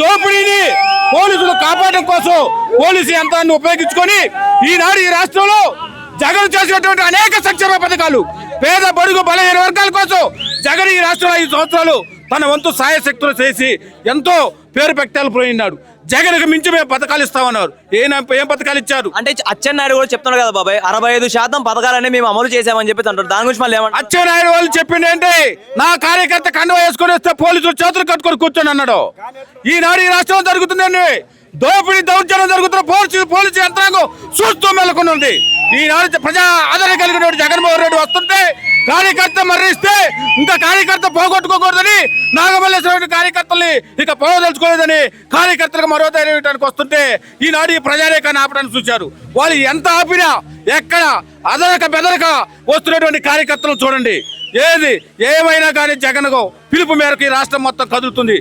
దోపిడీని పోలీసులు కాపాడడం కోసం పోలీసు యంత్రాన్ని ఉపయోగించుకొని ఈనాడు ఈ రాష్ట్రంలో జగన్ చేసినటువంటి అనేక సంక్షేమ పథకాలు పేద బడుగు బలహీన వర్గాల కోసం జగన్ ఈ రాష్ట్రంలో 5 సంవత్సరాలు తన వంతు సాయశక్తులు చేసి ఎంతో పేరు పెట్టాలు పోయినాడు. జగన్కి మించి మేము పథకాలు ఇస్తామన్నారు. ఏం పథకాలు ఇచ్చారు అంటే అచ్చెన్నాయుడు కూడా చెప్తున్నారు కదా బాబాయ్, 65% పథకాలనే మేము అమలు చేసామని చెప్పి అంటారు. దాని గురించి మళ్ళీ ఏమంటారు? అచ్చెన్నాయుడు వాళ్ళు చెప్పింది ఏంటి, నా కార్యకర్త కండువా వేసుకొని వస్తే పోలీసులు చేతులు కట్టుకొని కూర్చొని అన్నాడు. ఈనాడు ఈ రాష్ట్రంలో జరుగుతుందండి దోపిడీ దౌర్జన్యం జరుగుతున్న పోలీసు యంత్రాంగం చూస్తూ మెలకొని ఉంది. ఈనాడు ప్రజా ఆదరణ కలిగిన జగన్మోహన్ రెడ్డి వస్తుంటే కార్యకర్త మరణిస్తే ఇంకా కార్యకర్త పోగొట్టుకోకూడదని నాగమల్లేశ్వర కార్యకర్తల్ని ఇక పోదలుచుకోలేదని కార్యకర్తలకు మరో ధైర్యానికి వస్తుంటే ఈనాడు ఈ ప్రజారేఖాన్ని ఆపడానికి చూశారు. వాళ్ళు ఎంత ఆపినా ఎక్కడ అదనక బెదరక వస్తున్నటువంటి కార్యకర్తలను చూడండి. ఏమైనా కానీ జగన్ పిలుపు మేరకు ఈ రాష్ట్రం మొత్తం కదులుతుంది.